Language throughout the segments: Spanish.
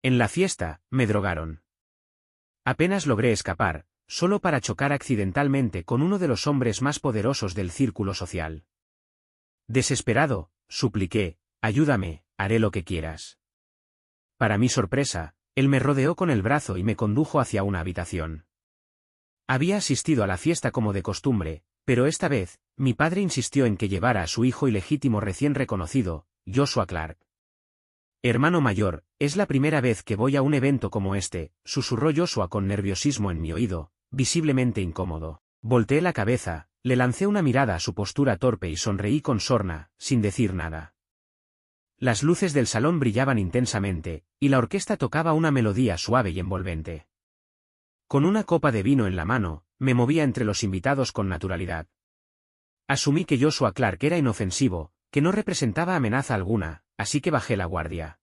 En la fiesta, me drogaron. Apenas logré escapar, solo para chocar accidentalmente con uno de los hombres más poderosos del círculo social. Desesperado, supliqué, ayúdame, haré lo que quieras. Para mi sorpresa, él me rodeó con el brazo y me condujo hacia una habitación. Había asistido a la fiesta como de costumbre, pero esta vez, mi padre insistió en que llevara a su hijo ilegítimo recién reconocido, Joshua Clark. Hermano mayor, es la primera vez que voy a un evento como este, susurró Joshua con nerviosismo en mi oído, visiblemente incómodo. Volteé la cabeza, le lancé una mirada a su postura torpe y sonreí con sorna, sin decir nada. Las luces del salón brillaban intensamente, y la orquesta tocaba una melodía suave y envolvente. Con una copa de vino en la mano, me movía entre los invitados con naturalidad. Asumí que Joshua Clark era inofensivo, que no representaba amenaza alguna, así que bajé la guardia.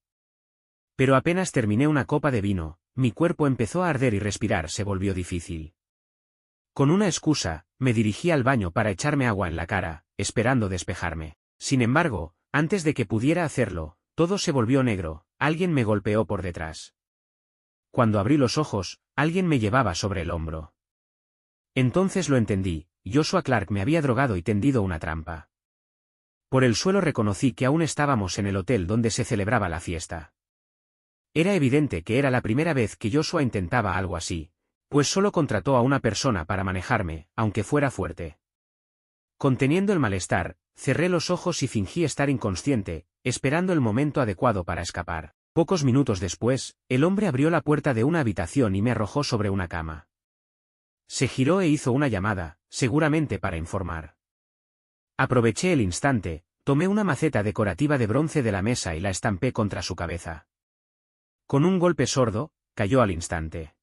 Pero apenas terminé una copa de vino, mi cuerpo empezó a arder y respirar se volvió difícil. Con una excusa, me dirigí al baño para echarme agua en la cara, esperando despejarme. Sin embargo, antes de que pudiera hacerlo, todo se volvió negro, alguien me golpeó por detrás. Cuando abrí los ojos, alguien me llevaba sobre el hombro. Entonces lo entendí, Joshua Clark me había drogado y tendido una trampa. Por el suelo reconocí que aún estábamos en el hotel donde se celebraba la fiesta. Era evidente que era la primera vez que Joshua intentaba algo así, pues solo contrató a una persona para manejarme, aunque fuera fuerte. Conteniendo el malestar, cerré los ojos y fingí estar inconsciente, esperando el momento adecuado para escapar. Pocos minutos después, el hombre abrió la puerta de una habitación y me arrojó sobre una cama. Se giró e hizo una llamada, seguramente para informar. Aproveché el instante, tomé una maceta decorativa de bronce de la mesa y la estampé contra su cabeza. Con un golpe sordo, cayó al instante.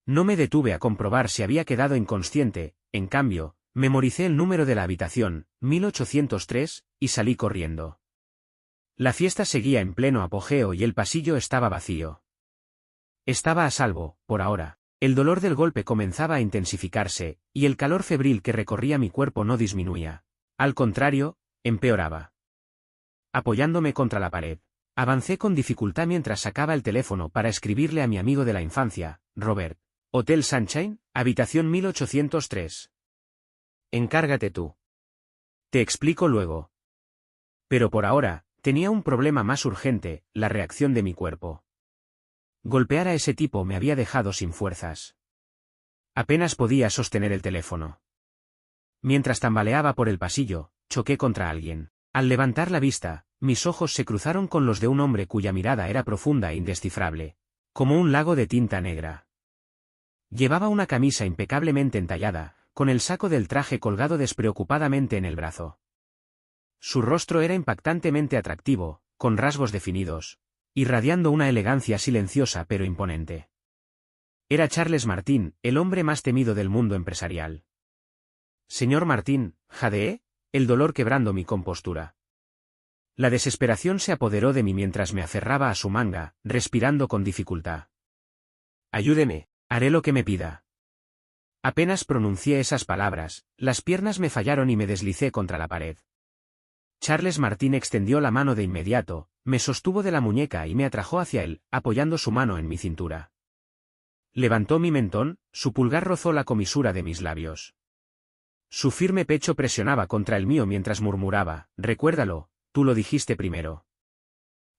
No me detuve a comprobar si había quedado inconsciente, en cambio, memoricé el número de la habitación, 1803, y salí corriendo. La fiesta seguía en pleno apogeo y el pasillo estaba vacío. Estaba a salvo, por ahora. El dolor del golpe comenzaba a intensificarse, y el calor febril que recorría mi cuerpo no disminuía. Al contrario, empeoraba. Apoyándome contra la pared, avancé con dificultad mientras sacaba el teléfono para escribirle a mi amigo de la infancia, Robert. Hotel Sunshine, habitación 1803. Encárgate tú. Te explico luego. Pero por ahora, tenía un problema más urgente, la reacción de mi cuerpo. Golpear a ese tipo me había dejado sin fuerzas. Apenas podía sostener el teléfono. Mientras tambaleaba por el pasillo, choqué contra alguien. Al levantar la vista, mis ojos se cruzaron con los de un hombre cuya mirada era profunda e indescifrable, como un lago de tinta negra. Llevaba una camisa impecablemente entallada, con el saco del traje colgado despreocupadamente en el brazo. Su rostro era impactantemente atractivo, con rasgos definidos, irradiando una elegancia silenciosa pero imponente. Era Charles Martin, el hombre más temido del mundo empresarial. Señor Martin, jadeé, el dolor quebrando mi compostura. La desesperación se apoderó de mí mientras me aferraba a su manga, respirando con dificultad. Ayúdeme, haré lo que me pida. Apenas pronuncié esas palabras, las piernas me fallaron y me deslicé contra la pared. Charles Martin extendió la mano de inmediato, me sostuvo de la muñeca y me atrajo hacia él, apoyando su mano en mi cintura. Levantó mi mentón, su pulgar rozó la comisura de mis labios. Su firme pecho presionaba contra el mío mientras murmuraba, recuérdalo, tú lo dijiste primero.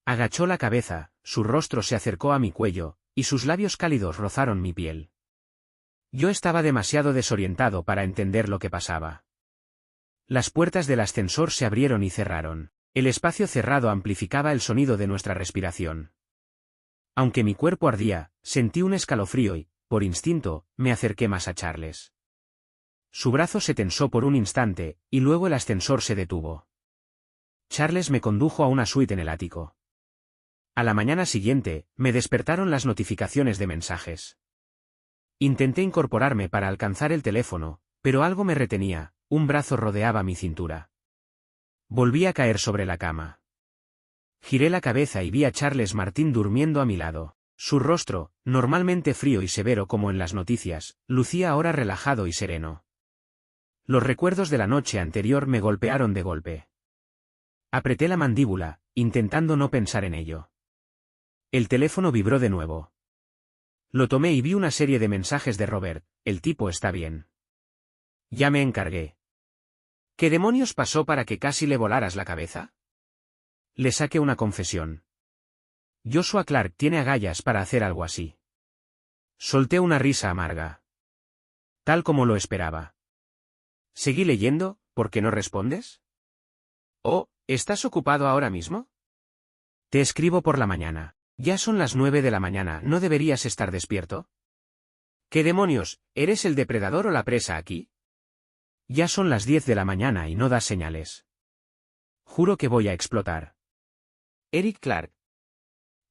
Agachó la cabeza, su rostro se acercó a mi cuello, y sus labios cálidos rozaron mi piel. Yo estaba demasiado desorientado para entender lo que pasaba. Las puertas del ascensor se abrieron y cerraron. El espacio cerrado amplificaba el sonido de nuestra respiración. Aunque mi cuerpo ardía, sentí un escalofrío y, por instinto, me acerqué más a Charles. Su brazo se tensó por un instante, y luego el ascensor se detuvo. Charles me condujo a una suite en el ático. A la mañana siguiente, me despertaron las notificaciones de mensajes. Intenté incorporarme para alcanzar el teléfono, pero algo me retenía, un brazo rodeaba mi cintura. Volví a caer sobre la cama. Giré la cabeza y vi a Charles Martin durmiendo a mi lado. Su rostro, normalmente frío y severo como en las noticias, lucía ahora relajado y sereno. Los recuerdos de la noche anterior me golpearon de golpe. Apreté la mandíbula, intentando no pensar en ello. El teléfono vibró de nuevo. Lo tomé y vi una serie de mensajes de Robert. El tipo está bien. Ya me encargué. ¿Qué demonios pasó para que casi le volaras la cabeza? Le saqué una confesión. Joshua Clark tiene agallas para hacer algo así. Solté una risa amarga. Tal como lo esperaba. Seguí leyendo. ¿Por qué no respondes? Oh, ¿estás ocupado ahora mismo? Te escribo por la mañana. Ya son las 9 de la mañana, ¿no deberías estar despierto? ¿Qué demonios, eres el depredador o la presa aquí? Ya son las 10 de la mañana y no das señales. Juro que voy a explotar. Eric Clark.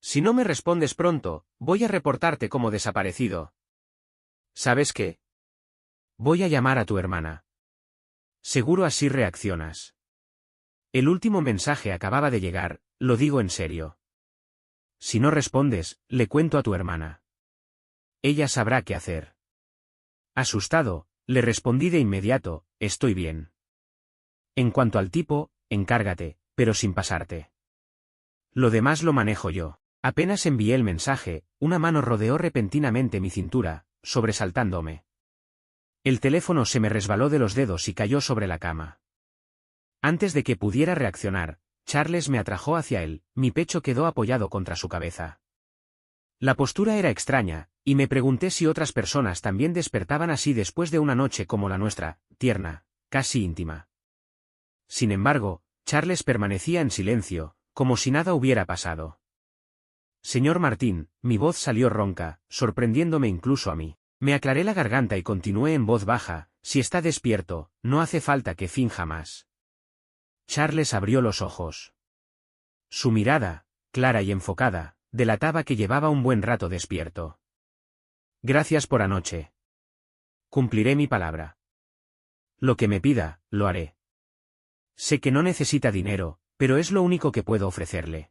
Si no me respondes pronto, voy a reportarte como desaparecido. ¿Sabes qué? Voy a llamar a tu hermana. Seguro así reaccionas. El último mensaje acababa de llegar, lo digo en serio. Si no respondes, le cuento a tu hermana. Ella sabrá qué hacer. Asustado, le respondí de inmediato, estoy bien. En cuanto al tipo, encárgate, pero sin pasarte. Lo demás lo manejo yo. Apenas envié el mensaje, una mano rodeó repentinamente mi cintura, sobresaltándome. El teléfono se me resbaló de los dedos y cayó sobre la cama. Antes de que pudiera reaccionar, Charles me atrajo hacia él, mi pecho quedó apoyado contra su cabeza. La postura era extraña, y me pregunté si otras personas también despertaban así después de una noche como la nuestra, tierna, casi íntima. Sin embargo, Charles permanecía en silencio, como si nada hubiera pasado. Señor Martín, mi voz salió ronca, sorprendiéndome incluso a mí. Me aclaré la garganta y continué en voz baja, si está despierto, no hace falta que finja más. Charles abrió los ojos. Su mirada, clara y enfocada, delataba que llevaba un buen rato despierto. Gracias por anoche. Cumpliré mi palabra. Lo que me pida, lo haré. Sé que no necesita dinero, pero es lo único que puedo ofrecerle.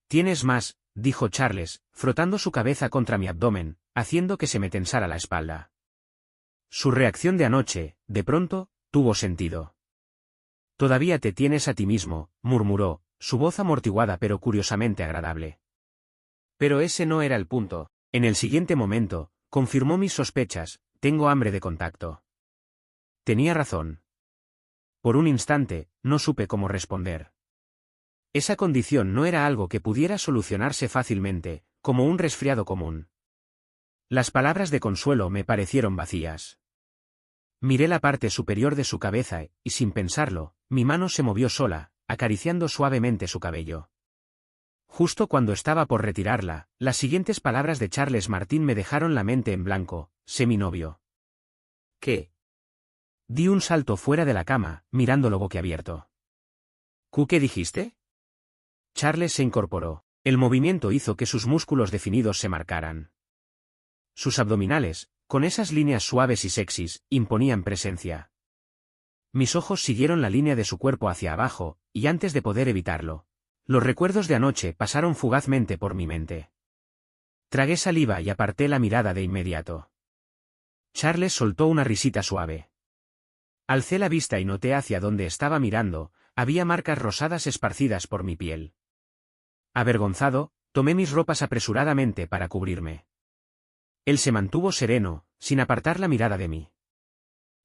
Tienes más, dijo Charles, frotando su cabeza contra mi abdomen, haciendo que se me tensara la espalda. Su reacción de anoche, de pronto, tuvo sentido. Todavía te tienes a ti mismo, murmuró, su voz amortiguada pero curiosamente agradable. Pero ese no era el punto. En el siguiente momento, confirmó mis sospechas, tengo hambre de contacto. Tenía razón. Por un instante, no supe cómo responder. Esa condición no era algo que pudiera solucionarse fácilmente, como un resfriado común. Las palabras de consuelo me parecieron vacías. Miré la parte superior de su cabeza y, sin pensarlo, mi mano se movió sola, acariciando suavemente su cabello. Justo cuando estaba por retirarla, las siguientes palabras de Charles Martín me dejaron la mente en blanco, sé mi novio. ¿Qué? Di un salto fuera de la cama, mirándolo boquiabierto. ¿Qué dijiste? Charles se incorporó. El movimiento hizo que sus músculos definidos se marcaran. Sus abdominales, con esas líneas suaves y sexys, imponían presencia. Mis ojos siguieron la línea de su cuerpo hacia abajo, y antes de poder evitarlo, los recuerdos de anoche pasaron fugazmente por mi mente. Tragué saliva y aparté la mirada de inmediato. Charles soltó una risita suave. Alcé la vista y noté hacia donde estaba mirando, había marcas rosadas esparcidas por mi piel. Avergonzado, tomé mis ropas apresuradamente para cubrirme. Él se mantuvo sereno, sin apartar la mirada de mí.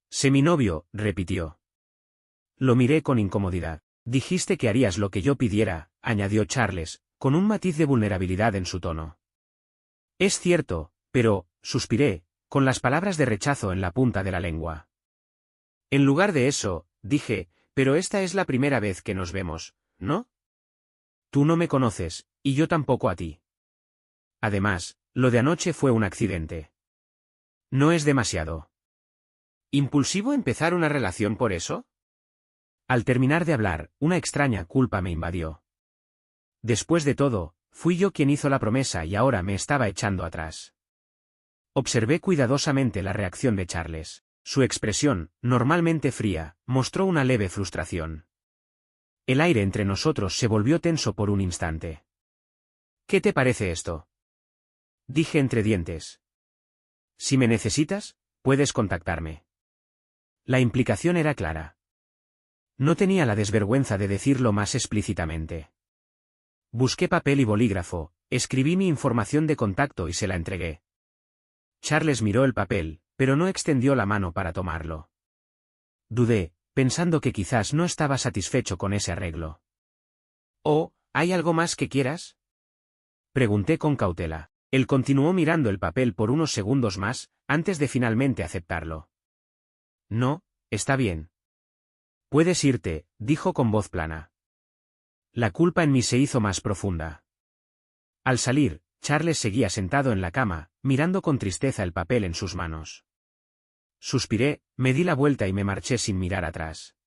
Sé mi novio, repitió. Lo miré con incomodidad. Dijiste que harías lo que yo pidiera, añadió Charles, con un matiz de vulnerabilidad en su tono. Es cierto, pero, suspiré, con las palabras de rechazo en la punta de la lengua. En lugar de eso, dije, pero esta es la primera vez que nos vemos, ¿no? Tú no me conoces, y yo tampoco a ti. Además, lo de anoche fue un accidente. ¿No es demasiado impulsivo empezar una relación por eso? Al terminar de hablar, una extraña culpa me invadió. Después de todo, fui yo quien hizo la promesa y ahora me estaba echando atrás. Observé cuidadosamente la reacción de Charles. Su expresión, normalmente fría, mostró una leve frustración. El aire entre nosotros se volvió tenso por un instante. ¿Qué te parece esto? Dije entre dientes. Si me necesitas, puedes contactarme. La implicación era clara. No tenía la desvergüenza de decirlo más explícitamente. Busqué papel y bolígrafo, escribí mi información de contacto y se la entregué. Charles miró el papel, pero no extendió la mano para tomarlo. Dudé, pensando que quizás no estaba satisfecho con ese arreglo. «Oh, ¿hay algo más que quieras?», pregunté con cautela. Él continuó mirando el papel por unos segundos más, antes de finalmente aceptarlo. «No, está bien». «Puedes irte», dijo con voz plana. La culpa en mí se hizo más profunda. Al salir, Charles seguía sentado en la cama, mirando con tristeza el papel en sus manos. Suspiré, me di la vuelta y me marché sin mirar atrás.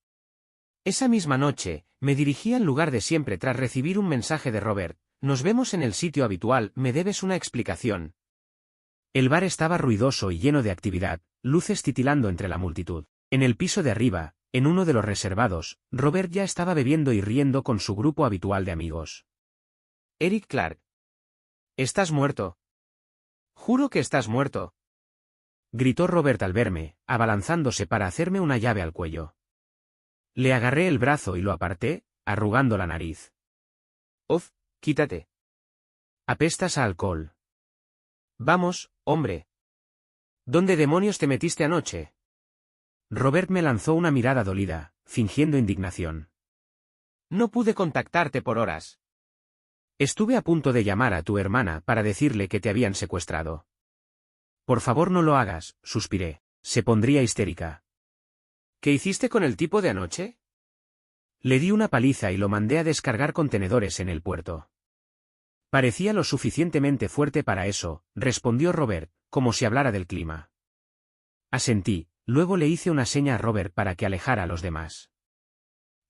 Esa misma noche, me dirigí al lugar de siempre tras recibir un mensaje de Robert: «Nos vemos en el sitio habitual, me debes una explicación». El bar estaba ruidoso y lleno de actividad, luces titilando entre la multitud. En el piso de arriba, en uno de los reservados, Robert ya estaba bebiendo y riendo con su grupo habitual de amigos. «Eric Clark. Estás muerto. Juro que estás muerto», gritó Robert al verme, abalanzándose para hacerme una llave al cuello. Le agarré el brazo y lo aparté, arrugando la nariz. «Uf, quítate. Apestas a alcohol». «Vamos, hombre. ¿Dónde demonios te metiste anoche?». Robert me lanzó una mirada dolida, fingiendo indignación. «No pude contactarte por horas. Estuve a punto de llamar a tu hermana para decirle que te habían secuestrado». «Por favor no lo hagas», suspiré. Se pondría histérica. «¿Qué hiciste con el tipo de anoche?». «Le di una paliza y lo mandé a descargar contenedores en el puerto». «Parecía lo suficientemente fuerte para eso», respondió Robert, como si hablara del clima. Asentí, luego le hice una seña a Robert para que alejara a los demás.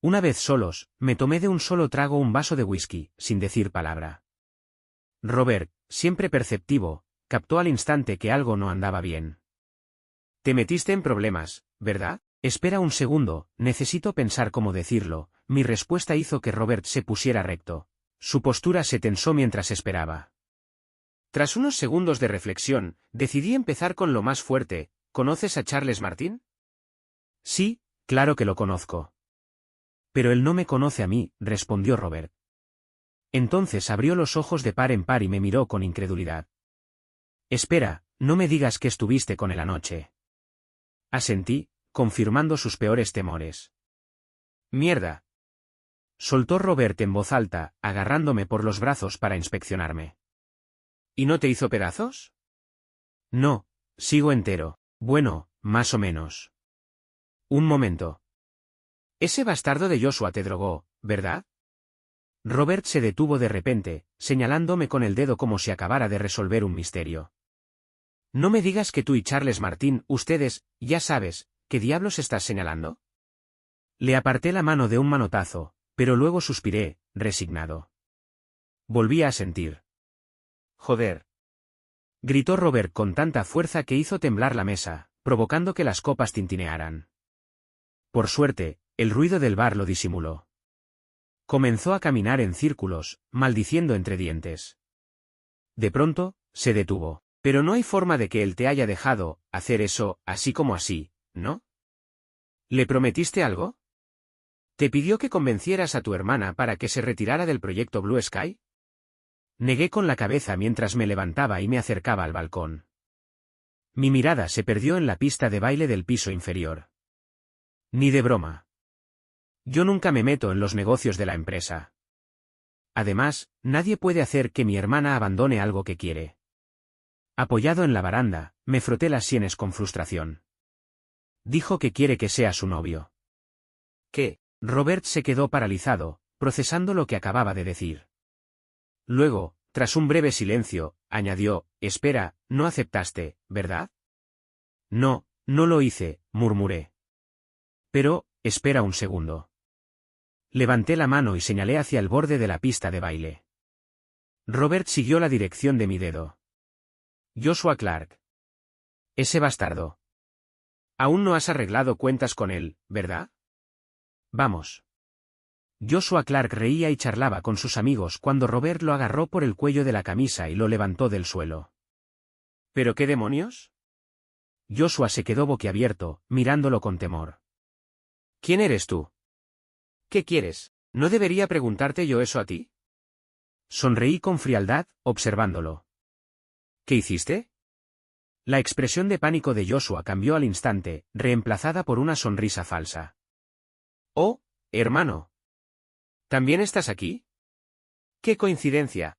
Una vez solos, me tomé de un solo trago un vaso de whisky, sin decir palabra. Robert, siempre perceptivo, captó al instante que algo no andaba bien. «Te metiste en problemas, ¿verdad?». «Espera un segundo, necesito pensar cómo decirlo». Mi respuesta hizo que Robert se pusiera recto. Su postura se tensó mientras esperaba. Tras unos segundos de reflexión, decidí empezar con lo más fuerte. «¿Conoces a Charles Martin?». «Sí, claro que lo conozco». «Pero él no me conoce a mí», respondió Robert. Entonces abrió los ojos de par en par y me miró con incredulidad. «Espera, no me digas que estuviste con él anoche». Asentí, confirmando sus peores temores. «Mierda», soltó Robert en voz alta, agarrándome por los brazos para inspeccionarme. «¿Y no te hizo pedazos?». «No, sigo entero». «Bueno, más o menos». «Un momento. Ese bastardo de Joshua te drogó, ¿verdad?». Robert se detuvo de repente, señalándome con el dedo como si acabara de resolver un misterio. «No me digas que tú y Charles Martin, ustedes, ya sabes, ¿qué diablos estás señalando?». Le aparté la mano de un manotazo, pero luego suspiré, resignado. Volví a sentir. «Joder», gritó Robert con tanta fuerza que hizo temblar la mesa, provocando que las copas tintinearan. Por suerte, el ruido del bar lo disimuló. Comenzó a caminar en círculos, maldiciendo entre dientes. De pronto, se detuvo. «Pero no hay forma de que él te haya dejado hacer eso, así como así, ¿no? ¿Le prometiste algo? ¿Te pidió que convencieras a tu hermana para que se retirara del proyecto Blue Sky?». Negué con la cabeza mientras me levantaba y me acercaba al balcón. Mi mirada se perdió en la pista de baile del piso inferior. «Ni de broma. Yo nunca me meto en los negocios de la empresa. Además, nadie puede hacer que mi hermana abandone algo que quiere». Apoyado en la baranda, me froté las sienes con frustración. «Dijo que quiere que sea su novio». «¿Qué?». Robert se quedó paralizado, procesando lo que acababa de decir. Luego, tras un breve silencio, añadió: «Espera, no aceptaste, ¿verdad?». «No, no lo hice», murmuré. «Pero, espera un segundo». Levanté la mano y señalé hacia el borde de la pista de baile. Robert siguió la dirección de mi dedo. «Joshua Clark. Ese bastardo. Aún no has arreglado cuentas con él, ¿verdad?». «Vamos». Joshua Clark reía y charlaba con sus amigos cuando Robert lo agarró por el cuello de la camisa y lo levantó del suelo. «¿Pero qué demonios?». Joshua se quedó boquiabierto, mirándolo con temor. «¿Quién eres tú? ¿Qué quieres? ¿No debería preguntarte yo eso a ti?». Sonreí con frialdad, observándolo. ¿Qué hiciste? La expresión de pánico de Joshua cambió al instante, reemplazada por una sonrisa falsa. «Oh, hermano. ¿También estás aquí? ¡Qué coincidencia!».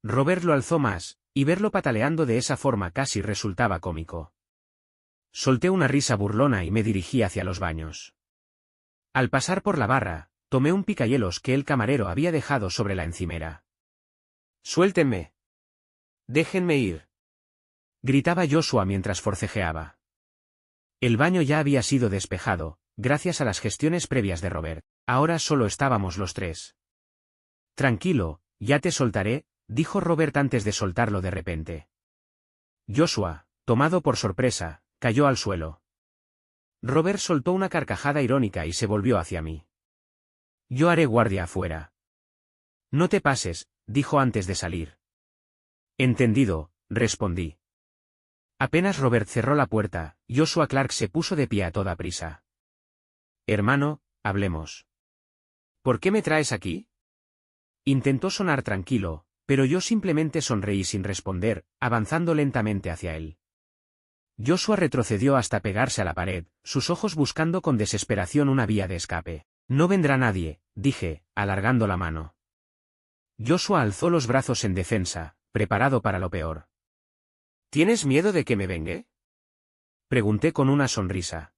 Robert lo alzó más, y verlo pataleando de esa forma casi resultaba cómico. Solté una risa burlona y me dirigí hacia los baños. Al pasar por la barra, tomé un picahielos que el camarero había dejado sobre la encimera. «Suéltenme. Déjenme ir», gritaba Joshua mientras forcejeaba. El baño ya había sido despejado, gracias a las gestiones previas de Robert. Ahora solo estábamos los tres. «Tranquilo, ya te soltaré», dijo Robert antes de soltarlo de repente. Joshua, tomado por sorpresa, cayó al suelo. Robert soltó una carcajada irónica y se volvió hacia mí. «Yo haré guardia afuera». «No te pases», dijo antes de salir. «Entendido», respondí. Apenas Robert cerró la puerta, Joshua Clark se puso de pie a toda prisa. «Hermano, hablemos». «¿Por qué me traes aquí?». Intentó sonar tranquilo, pero yo simplemente sonreí sin responder, avanzando lentamente hacia él. Joshua retrocedió hasta pegarse a la pared, sus ojos buscando con desesperación una vía de escape. «No vendrá nadie», dije, alargando la mano. Joshua alzó los brazos en defensa, preparado para lo peor. «¿Tienes miedo de que me vengue?», pregunté con una sonrisa.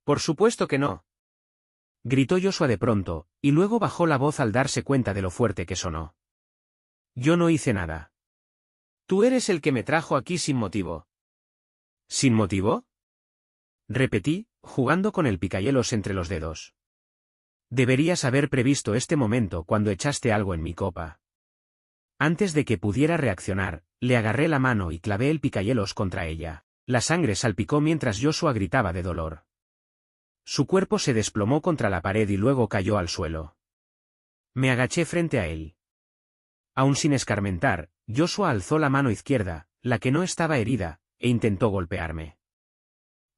«Por supuesto que no», gritó Joshua de pronto, y luego bajó la voz al darse cuenta de lo fuerte que sonó. «Yo no hice nada. Tú eres el que me trajo aquí sin motivo». «¿Sin motivo?», repetí, jugando con el picahielos entre los dedos. «Deberías haber previsto este momento cuando echaste algo en mi copa». Antes de que pudiera reaccionar, le agarré la mano y clavé el picahielos contra ella. La sangre salpicó mientras Joshua gritaba de dolor. Su cuerpo se desplomó contra la pared y luego cayó al suelo. Me agaché frente a él. Aún sin escarmentar, Joshua alzó la mano izquierda, la que no estaba herida, e intentó golpearme.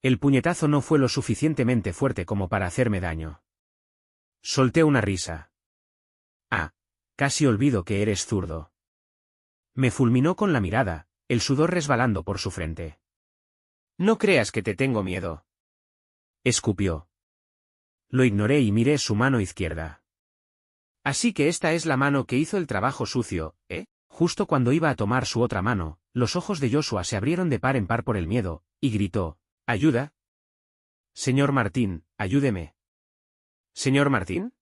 El puñetazo no fue lo suficientemente fuerte como para hacerme daño. Solté una risa. «Ah, casi olvido que eres zurdo». Me fulminó con la mirada, el sudor resbalando por su frente. «No creas que te tengo miedo», escupió. Lo ignoré y miré su mano izquierda. «Así que esta es la mano que hizo el trabajo sucio, ¿eh?». Justo cuando iba a tomar su otra mano, los ojos de Joshua se abrieron de par en par por el miedo, y gritó: «¿Ayuda? Señor Martín, ayúdeme». «¿Señor Martín?».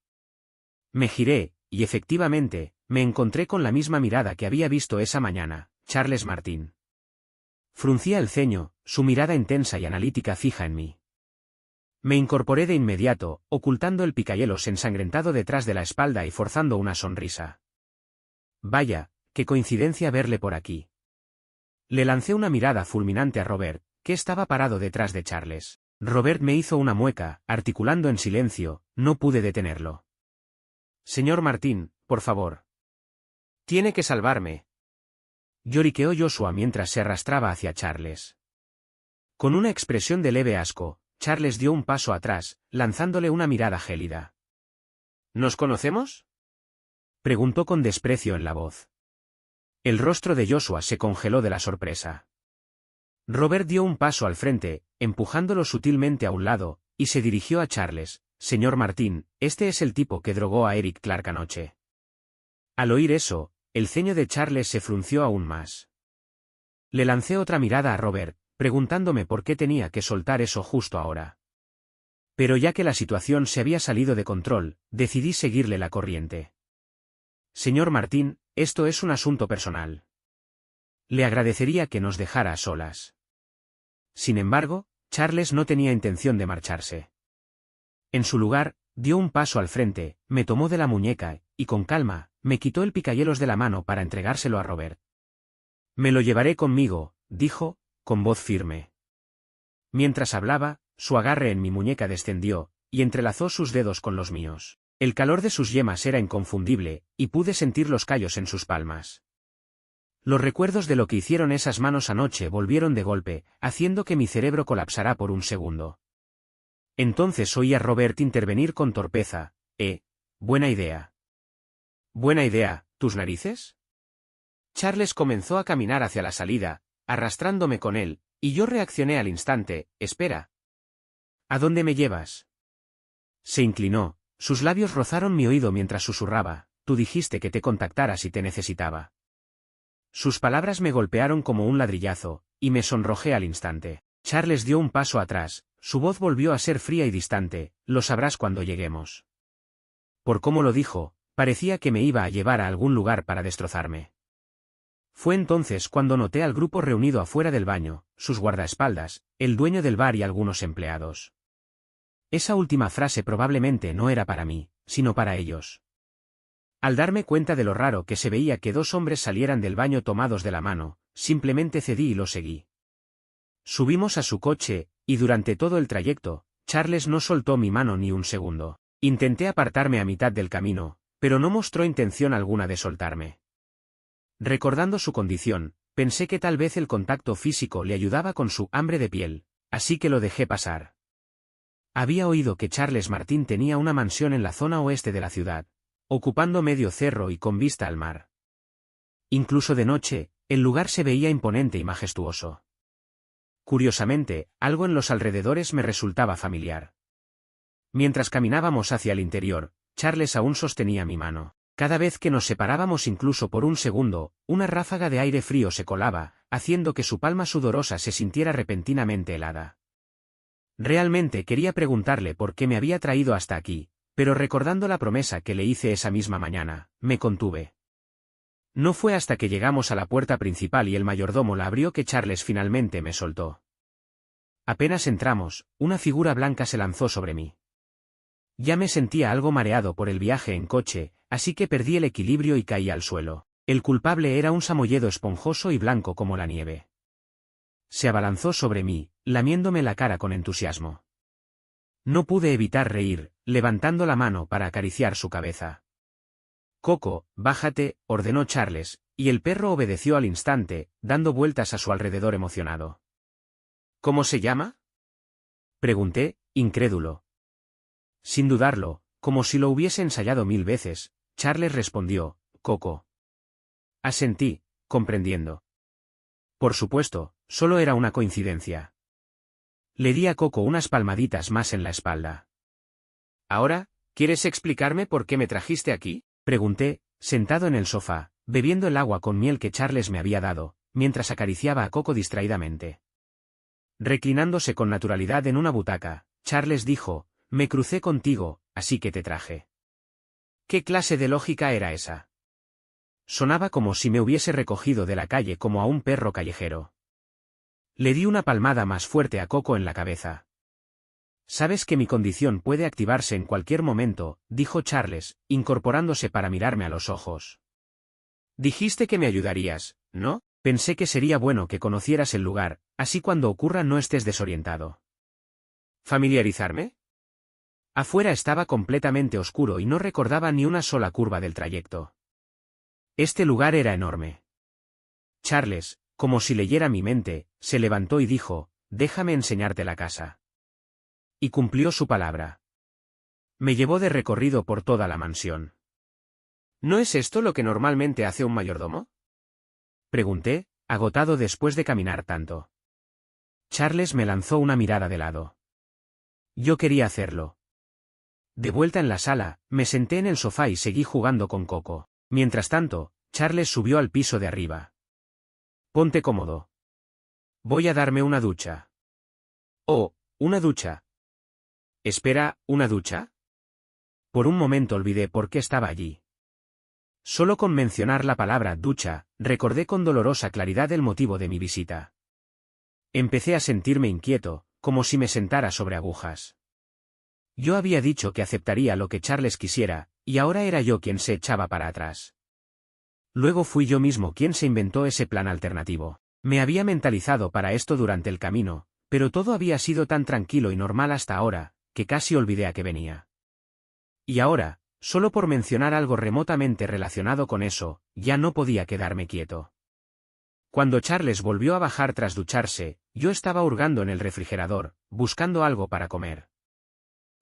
Me giré, y efectivamente, me encontré con la misma mirada que había visto esa mañana, Charles Martín. Fruncía el ceño, su mirada intensa y analítica fija en mí. Me incorporé de inmediato, ocultando el picahielos ensangrentado detrás de la espalda y forzando una sonrisa. «Vaya, qué coincidencia verle por aquí». Le lancé una mirada fulminante a Robert, que estaba parado detrás de Charles. Robert me hizo una mueca, articulando en silencio, no pude detenerlo. «Señor Martín, por favor. Tiene que salvarme», lloriqueó Joshua mientras se arrastraba hacia Charles. Con una expresión de leve asco, Charles dio un paso atrás, lanzándole una mirada gélida. «¿Nos conocemos?», preguntó con desprecio en la voz. El rostro de Joshua se congeló de la sorpresa. Robert dio un paso al frente, empujándolo sutilmente a un lado, y se dirigió a Charles. «Señor Martín, este es el tipo que drogó a Eric Clark anoche». Al oír eso, el ceño de Charles se frunció aún más. Le lancé otra mirada a Robert, preguntándome por qué tenía que soltar eso justo ahora. Pero ya que la situación se había salido de control, decidí seguirle la corriente. «Señor Martín, esto es un asunto personal. Le agradecería que nos dejara a solas». Sin embargo, Charles no tenía intención de marcharse. En su lugar, dio un paso al frente, me tomó de la muñeca, y con calma, me quitó el picahielos de la mano para entregárselo a Robert. «Me lo llevaré conmigo», dijo, con voz firme. Mientras hablaba, su agarre en mi muñeca descendió, y entrelazó sus dedos con los míos. El calor de sus yemas era inconfundible, y pude sentir los callos en sus palmas. Los recuerdos de lo que hicieron esas manos anoche volvieron de golpe, haciendo que mi cerebro colapsara por un segundo. Entonces oí a Robert intervenir con torpeza. Buena idea. Buena idea», ¿Tus narices? Charles comenzó a caminar hacia la salida, arrastrándome con él, y yo reaccioné al instante. Espera. ¿A dónde me llevas? Se inclinó, sus labios rozaron mi oído mientras susurraba. Tú dijiste que te contactara si te necesitaba. Sus palabras me golpearon como un ladrillazo, y me sonrojé al instante. Charles dio un paso atrás, su voz volvió a ser fría y distante. Lo sabrás cuando lleguemos. Por cómo lo dijo, parecía que me iba a llevar a algún lugar para destrozarme. Fue entonces cuando noté al grupo reunido afuera del baño, sus guardaespaldas, el dueño del bar y algunos empleados. Esa última frase probablemente no era para mí, sino para ellos. Al darme cuenta de lo raro que se veía que dos hombres salieran del baño tomados de la mano, simplemente cedí y lo seguí. Subimos a su coche, y durante todo el trayecto, Charles no soltó mi mano ni un segundo. Intenté apartarme a mitad del camino, pero no mostró intención alguna de soltarme. Recordando su condición, pensé que tal vez el contacto físico le ayudaba con su hambre de piel, así que lo dejé pasar. Había oído que Charles Martin tenía una mansión en la zona oeste de la ciudad, ocupando medio cerro y con vista al mar. Incluso de noche, el lugar se veía imponente y majestuoso. Curiosamente, algo en los alrededores me resultaba familiar. Mientras caminábamos hacia el interior, Charles aún sostenía mi mano. Cada vez que nos separábamos incluso por un segundo, una ráfaga de aire frío se colaba, haciendo que su palma sudorosa se sintiera repentinamente helada. Realmente quería preguntarle por qué me había traído hasta aquí, pero recordando la promesa que le hice esa misma mañana, me contuve. No fue hasta que llegamos a la puerta principal y el mayordomo la abrió que Charles finalmente me soltó. Apenas entramos, una figura blanca se lanzó sobre mí. Ya me sentía algo mareado por el viaje en coche, así que perdí el equilibrio y caí al suelo. El culpable era un samoyedo esponjoso y blanco como la nieve. Se abalanzó sobre mí, lamiéndome la cara con entusiasmo. No pude evitar reír, levantando la mano para acariciar su cabeza. Coco, bájate, ordenó Charles, y el perro obedeció al instante, dando vueltas a su alrededor emocionado. ¿Cómo se llama? Pregunté, incrédulo. Sin dudarlo, como si lo hubiese ensayado 1000 veces, Charles respondió, Coco. Asentí, comprendiendo. Por supuesto, solo era una coincidencia. Le di a Coco unas palmaditas más en la espalda. Ahora, ¿quieres explicarme por qué me trajiste aquí? Pregunté, sentado en el sofá, bebiendo el agua con miel que Charles me había dado, mientras acariciaba a Coco distraídamente. Reclinándose con naturalidad en una butaca, Charles dijo, me crucé contigo, así que te traje. ¿Qué clase de lógica era esa? Sonaba como si me hubiese recogido de la calle como a un perro callejero. Le di una palmada más fuerte a Coco en la cabeza. Sabes que mi condición puede activarse en cualquier momento, dijo Charles, incorporándose para mirarme a los ojos. Dijiste que me ayudarías, ¿no? Pensé que sería bueno que conocieras el lugar, así cuando ocurra no estés desorientado. ¿Familiarizarme? Afuera estaba completamente oscuro y no recordaba ni una sola curva del trayecto. Este lugar era enorme. Charles, como si leyera mi mente, se levantó y dijo, déjame enseñarte la casa. Y cumplió su palabra. Me llevó de recorrido por toda la mansión. ¿No es esto lo que normalmente hace un mayordomo? Pregunté, agotado después de caminar tanto. Charles me lanzó una mirada de lado. Yo quería hacerlo. De vuelta en la sala, me senté en el sofá y seguí jugando con Coco. Mientras tanto, Charles subió al piso de arriba. Ponte cómodo. Voy a darme una ducha. Oh, una ducha. Espera, ¿una ducha? Por un momento olvidé por qué estaba allí. Solo con mencionar la palabra ducha, recordé con dolorosa claridad el motivo de mi visita. Empecé a sentirme inquieto, como si me sentara sobre agujas. Yo había dicho que aceptaría lo que Charles quisiera, y ahora era yo quien se echaba para atrás. Luego fui yo mismo quien se inventó ese plan alternativo. Me había mentalizado para esto durante el camino, pero todo había sido tan tranquilo y normal hasta ahora, que casi olvidé a qué venía. Y ahora, solo por mencionar algo remotamente relacionado con eso, ya no podía quedarme quieto. Cuando Charles volvió a bajar tras ducharse, yo estaba hurgando en el refrigerador, buscando algo para comer.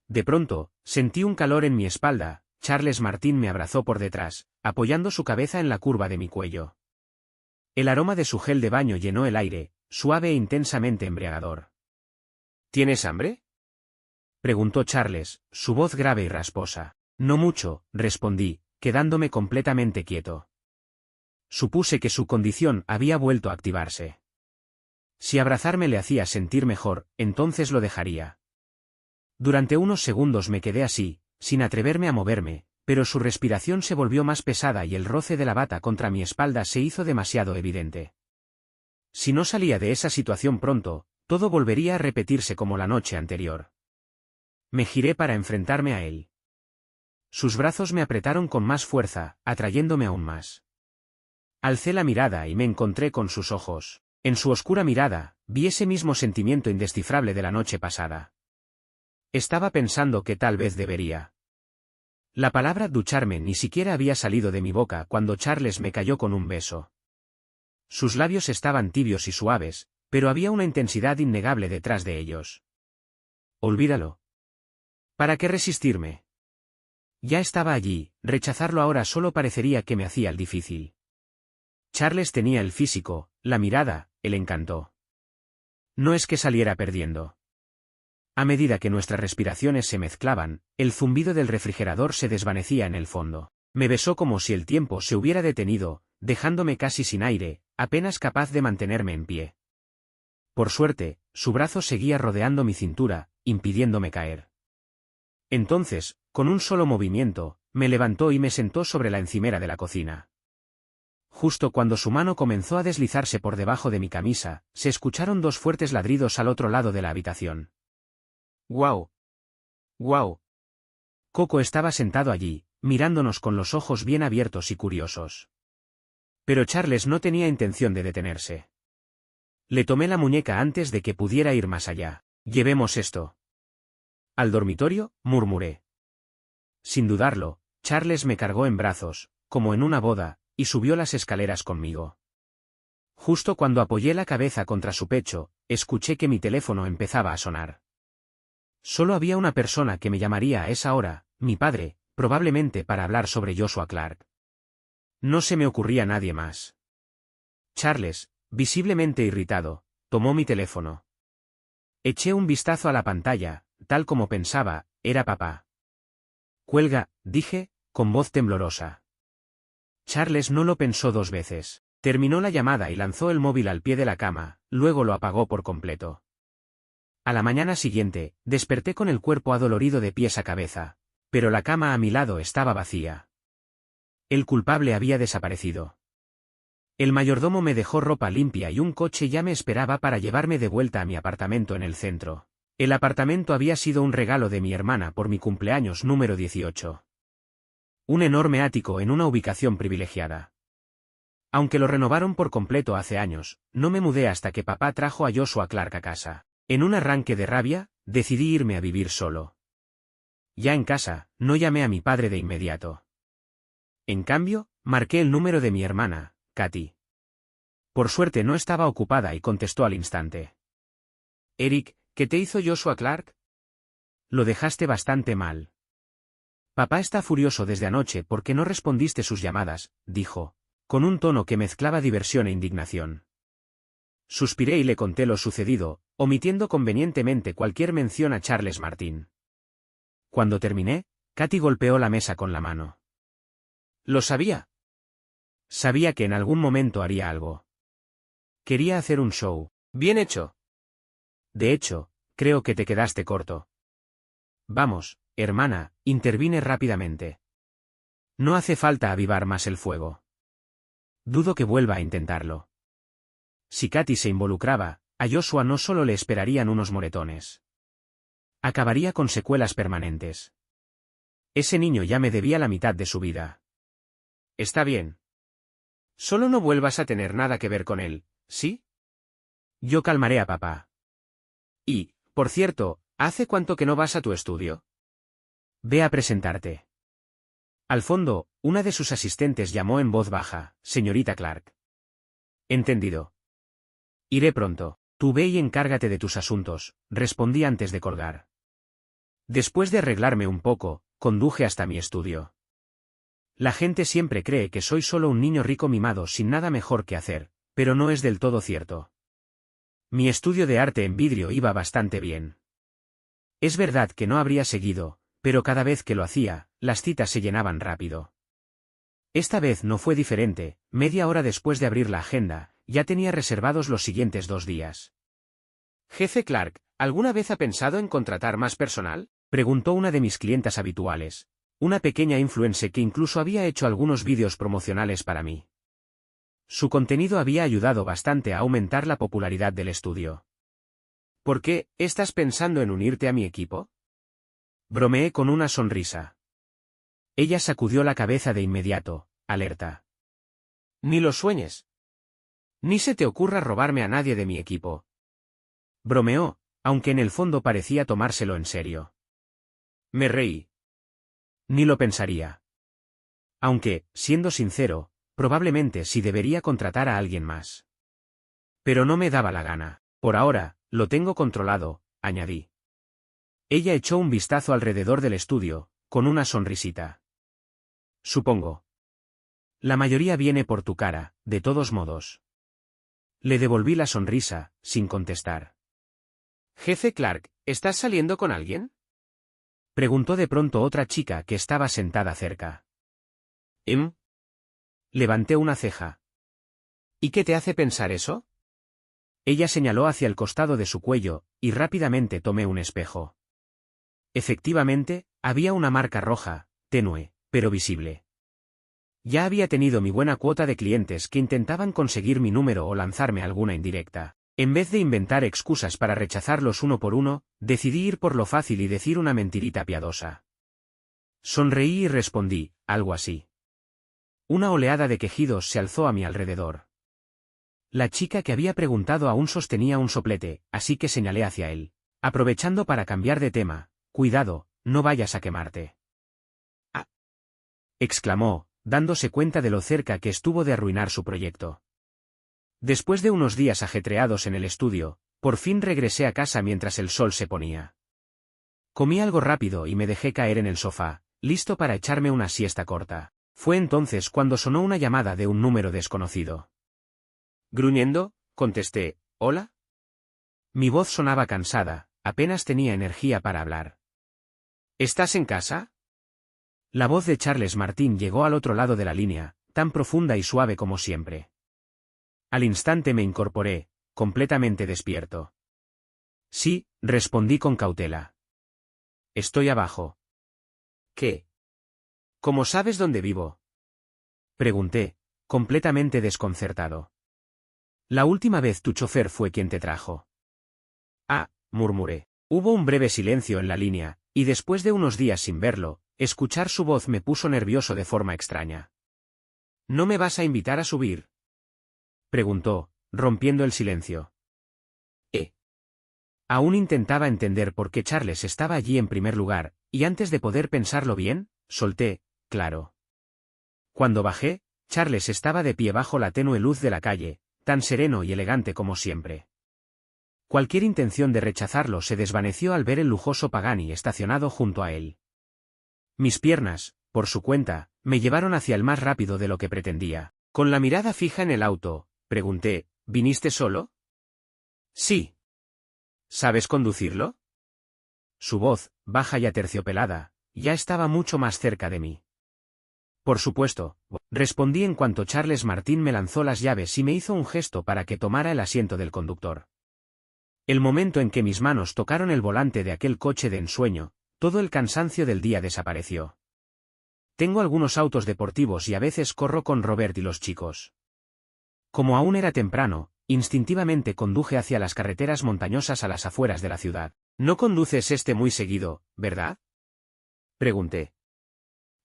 De pronto, sentí un calor en mi espalda, Charles Martin me abrazó por detrás, apoyando su cabeza en la curva de mi cuello. El aroma de su gel de baño llenó el aire, suave e intensamente embriagador. ¿Tienes hambre?, preguntó Charles, su voz grave y rasposa. No mucho, respondí, quedándome completamente quieto. Supuse que su condición había vuelto a activarse. Si abrazarme le hacía sentir mejor, entonces lo dejaría. Durante unos segundos me quedé así, sin atreverme a moverme, pero su respiración se volvió más pesada y el roce de la bata contra mi espalda se hizo demasiado evidente. Si no salía de esa situación pronto, todo volvería a repetirse como la noche anterior. Me giré para enfrentarme a él. Sus brazos me apretaron con más fuerza, atrayéndome aún más. Alcé la mirada y me encontré con sus ojos. En su oscura mirada, vi ese mismo sentimiento indescifrable de la noche pasada. Estaba pensando que tal vez debería. La palabra ducharme ni siquiera había salido de mi boca cuando Charles me cayó con un beso. Sus labios estaban tibios y suaves, pero había una intensidad innegable detrás de ellos. Olvídalo. ¿Para qué resistirme? Ya estaba allí, rechazarlo ahora solo parecería que me hacía el difícil. Charles tenía el físico, la mirada, el encanto. No es que saliera perdiendo. A medida que nuestras respiraciones se mezclaban, el zumbido del refrigerador se desvanecía en el fondo. Me besó como si el tiempo se hubiera detenido, dejándome casi sin aire, apenas capaz de mantenerme en pie. Por suerte, su brazo seguía rodeando mi cintura, impidiéndome caer. Entonces, con un solo movimiento, me levantó y me sentó sobre la encimera de la cocina. Justo cuando su mano comenzó a deslizarse por debajo de mi camisa, se escucharon dos fuertes ladridos al otro lado de la habitación. ¡Guau! ¡Guau! Coco estaba sentado allí, mirándonos con los ojos bien abiertos y curiosos. Pero Charles no tenía intención de detenerse. Le tomé la muñeca antes de que pudiera ir más allá. «Llevemos esto al dormitorio», murmuré. Sin dudarlo, Charles me cargó en brazos, como en una boda, y subió las escaleras conmigo. Justo cuando apoyé la cabeza contra su pecho, escuché que mi teléfono empezaba a sonar. Solo había una persona que me llamaría a esa hora, mi padre, probablemente para hablar sobre Joshua Clark. No se me ocurría nadie más. Charles, visiblemente irritado, tomó mi teléfono. Eché un vistazo a la pantalla, tal como pensaba, era papá. «Cuelga», dije, con voz temblorosa. Charles no lo pensó dos veces. Terminó la llamada y lanzó el móvil al pie de la cama, luego lo apagó por completo. A la mañana siguiente, desperté con el cuerpo adolorido de pies a cabeza, pero la cama a mi lado estaba vacía. El culpable había desaparecido. El mayordomo me dejó ropa limpia y un coche ya me esperaba para llevarme de vuelta a mi apartamento en el centro. El apartamento había sido un regalo de mi hermana por mi cumpleaños número 18. Un enorme ático en una ubicación privilegiada. Aunque lo renovaron por completo hace años, no me mudé hasta que papá trajo a Joshua Clark a casa. En un arranque de rabia, decidí irme a vivir solo. Ya en casa, no llamé a mi padre de inmediato. En cambio, marqué el número de mi hermana, Katy. Por suerte no estaba ocupada y contestó al instante. «Eric, ¿qué te hizo Joshua Clark? Lo dejaste bastante mal. Papá está furioso desde anoche porque no respondiste sus llamadas», dijo, con un tono que mezclaba diversión e indignación. Suspiré y le conté lo sucedido, omitiendo convenientemente cualquier mención a Charles Martin. Cuando terminé, Katy golpeó la mesa con la mano. «Lo sabía. Sabía que en algún momento haría algo. Quería hacer un show. Bien hecho. De hecho, creo que te quedaste corto». «Vamos, hermana», intervine rápidamente. «No hace falta avivar más el fuego. Dudo que vuelva a intentarlo». Si Katy se involucraba, a Joshua no solo le esperarían unos moretones. Acabaría con secuelas permanentes. Ese niño ya me debía la mitad de su vida. «Está bien. Solo no vuelvas a tener nada que ver con él, ¿sí? Yo calmaré a papá. Y, por cierto, ¿hace cuánto que no vas a tu estudio? Ve a presentarte». Al fondo, una de sus asistentes llamó en voz baja: «Señorita Clark». «Entendido. Iré pronto. Tú ve y encárgate de tus asuntos», respondí antes de colgar. Después de arreglarme un poco, conduje hasta mi estudio. La gente siempre cree que soy solo un niño rico mimado sin nada mejor que hacer, pero no es del todo cierto. Mi estudio de arte en vidrio iba bastante bien. Es verdad que no habría seguido, pero cada vez que lo hacía, las citas se llenaban rápido. Esta vez no fue diferente, media hora después de abrir la agenda, ya tenía reservados los siguientes 2 días. Jefe Clark, ¿alguna vez ha pensado en contratar más personal? Preguntó una de mis clientas habituales, una pequeña influencer que incluso había hecho algunos vídeos promocionales para mí. Su contenido había ayudado bastante a aumentar la popularidad del estudio. ¿Por qué estás pensando en unirte a mi equipo? Bromeé con una sonrisa. Ella sacudió la cabeza de inmediato, alerta. Ni lo sueñes. Ni se te ocurra robarme a nadie de mi equipo. Bromeó, aunque en el fondo parecía tomárselo en serio. Me reí. Ni lo pensaría. Aunque, siendo sincero, probablemente sí debería contratar a alguien más. Pero no me daba la gana. Por ahora, lo tengo controlado, añadí. Ella echó un vistazo alrededor del estudio, con una sonrisita. Supongo. La mayoría viene por tu cara, de todos modos. Le devolví la sonrisa, sin contestar. Jefe Clark, ¿estás saliendo con alguien? Preguntó de pronto otra chica que estaba sentada cerca. Levanté una ceja. ¿Y qué te hace pensar eso? Ella señaló hacia el costado de su cuello, y rápidamente tomé un espejo. Efectivamente, había una marca roja, tenue, pero visible. Ya había tenido mi buena cuota de clientes que intentaban conseguir mi número o lanzarme alguna indirecta. En vez de inventar excusas para rechazarlos uno por uno, decidí ir por lo fácil y decir una mentirita piadosa. Sonreí y respondí, algo así. Una oleada de quejidos se alzó a mi alrededor. La chica que había preguntado aún sostenía un soplete, así que señalé hacia él, aprovechando para cambiar de tema. Cuidado, no vayas a quemarte. ¡Ah! Exclamó, dándose cuenta de lo cerca que estuvo de arruinar su proyecto. Después de unos días ajetreados en el estudio, por fin regresé a casa mientras el sol se ponía. Comí algo rápido y me dejé caer en el sofá, listo para echarme una siesta corta. Fue entonces cuando sonó una llamada de un número desconocido. Gruñendo, contesté, ¿hola? Mi voz sonaba cansada, apenas tenía energía para hablar. ¿Estás en casa? La voz de Charles Martin llegó al otro lado de la línea, tan profunda y suave como siempre. Al instante me incorporé, completamente despierto. Sí, respondí con cautela. Estoy abajo. ¿Qué? ¿Cómo sabes dónde vivo? Pregunté, completamente desconcertado. La última vez tu chofer fue quien te trajo. Ah, murmuré. Hubo un breve silencio en la línea, y después de unos días sin verlo, escuchar su voz me puso nervioso de forma extraña. ¿No me vas a invitar a subir? Preguntó, rompiendo el silencio. Aún intentaba entender por qué Charles estaba allí en primer lugar, y antes de poder pensarlo bien, solté, claro. Cuando bajé, Charles estaba de pie bajo la tenue luz de la calle, tan sereno y elegante como siempre. Cualquier intención de rechazarlo se desvaneció al ver el lujoso Pagani estacionado junto a él. Mis piernas, por su cuenta, me llevaron hacia él más rápido de lo que pretendía. Con la mirada fija en el auto, pregunté, ¿viniste solo? Sí. ¿Sabes conducirlo? Su voz, baja y aterciopelada, ya estaba mucho más cerca de mí. Por supuesto, respondí en cuanto Charles Martin me lanzó las llaves y me hizo un gesto para que tomara el asiento del conductor. El momento en que mis manos tocaron el volante de aquel coche de ensueño, todo el cansancio del día desapareció. Tengo algunos autos deportivos y a veces corro con Robert y los chicos. Como aún era temprano, instintivamente conduje hacia las carreteras montañosas a las afueras de la ciudad. ¿No conduces muy seguido, verdad? Pregunté.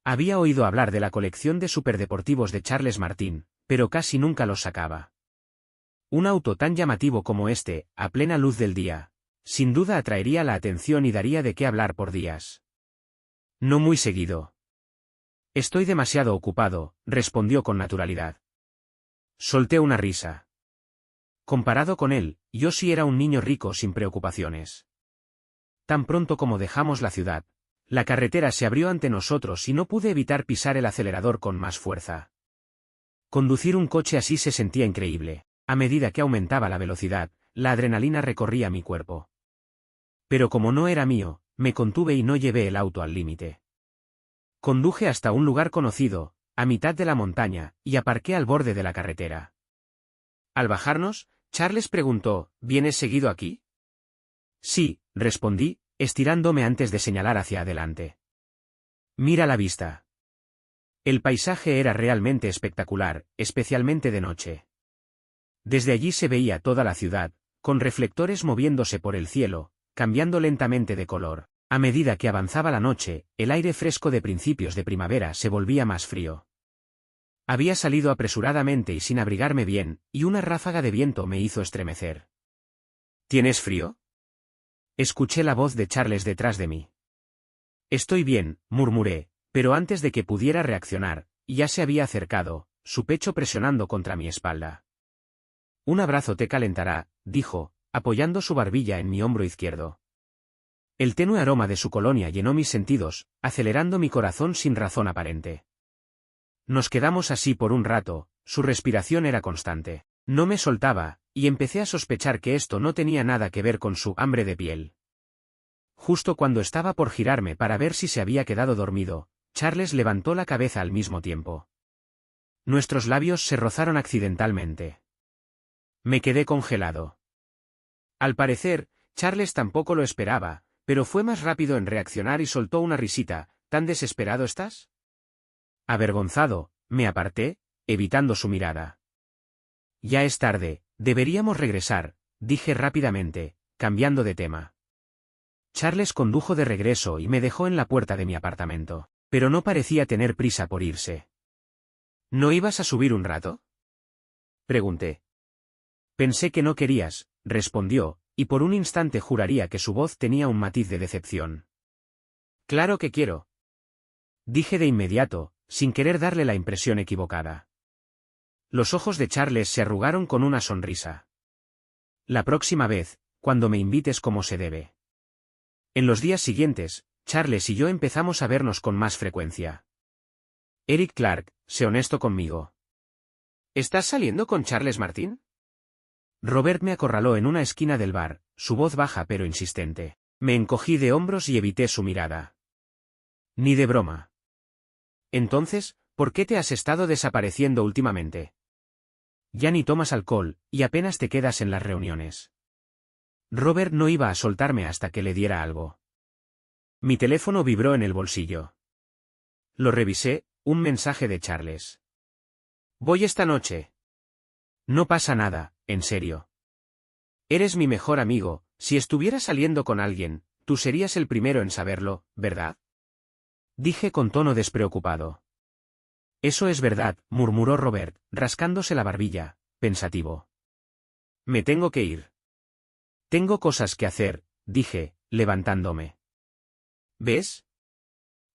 Había oído hablar de la colección de superdeportivos de Charles Martin, pero casi nunca los sacaba. Un auto tan llamativo como este, a plena luz del día, sin duda atraería la atención y daría de qué hablar por días. No muy seguido. Estoy demasiado ocupado, respondió con naturalidad. Solté una risa. Comparado con él, yo sí era un niño rico sin preocupaciones. Tan pronto como dejamos la ciudad, La carretera se abrió ante nosotros y no pude evitar pisar el acelerador con más fuerza. Conducir un coche así se sentía increíble. A medida que aumentaba la velocidad, la adrenalina recorría mi cuerpo. Pero como no era mío, me contuve y no llevé el auto al límite. Conduje hasta un lugar conocido, a mitad de la montaña, y aparqué al borde de la carretera. Al bajarnos, Charles preguntó, ¿vienes seguido aquí? Sí, respondí, estirándome antes de señalar hacia adelante. Mira la vista. El paisaje era realmente espectacular, especialmente de noche. Desde allí se veía toda la ciudad, con reflectores moviéndose por el cielo, cambiando lentamente de color. A medida que avanzaba la noche, el aire fresco de principios de primavera se volvía más frío. Había salido apresuradamente y sin abrigarme bien, y una ráfaga de viento me hizo estremecer. ¿Tienes frío? Escuché la voz de Charles detrás de mí. Estoy bien, murmuré, pero antes de que pudiera reaccionar, ya se había acercado, su pecho presionando contra mi espalda. Un abrazo te calentará, dijo, apoyando su barbilla en mi hombro izquierdo. El tenue aroma de su colonia llenó mis sentidos, acelerando mi corazón sin razón aparente. Nos quedamos así por un rato, su respiración era constante. No me soltaba, y empecé a sospechar que esto no tenía nada que ver con su hambre de piel. Justo cuando estaba por girarme para ver si se había quedado dormido, Charles levantó la cabeza al mismo tiempo. Nuestros labios se rozaron accidentalmente. Me quedé congelado. Al parecer, Charles tampoco lo esperaba, pero fue más rápido en reaccionar y soltó una risita. ¿Tan desesperado estás? Avergonzado, me aparté, evitando su mirada. Ya es tarde, deberíamos regresar, dije rápidamente, cambiando de tema. Charles condujo de regreso y me dejó en la puerta de mi apartamento, pero no parecía tener prisa por irse. ¿No ibas a subir un rato? Pregunté. Pensé que no querías, respondió, y por un instante juraría que su voz tenía un matiz de decepción. Claro que quiero. Dije de inmediato, sin querer darle la impresión equivocada. Los ojos de Charles se arrugaron con una sonrisa. La próxima vez, cuando me invites como se debe. En los días siguientes, Charles y yo empezamos a vernos con más frecuencia. Eric Clark, sé honesto conmigo. ¿Estás saliendo con Charles Martin? Robert me acorraló en una esquina del bar, su voz baja pero insistente. Me encogí de hombros y evité su mirada. Ni de broma. Entonces, ¿por qué te has estado desapareciendo últimamente? Ya ni tomas alcohol, y apenas te quedas en las reuniones. Robert no iba a soltarme hasta que le diera algo. Mi teléfono vibró en el bolsillo. Lo revisé, un mensaje de Charles. Voy esta noche. No pasa nada, en serio. Eres mi mejor amigo, si estuviera saliendo con alguien, tú serías el primero en saberlo, ¿verdad? Dije con tono despreocupado. Eso es verdad, murmuró Robert, rascándose la barbilla, pensativo. Me tengo que ir. Tengo cosas que hacer, dije, levantándome. ¿Ves?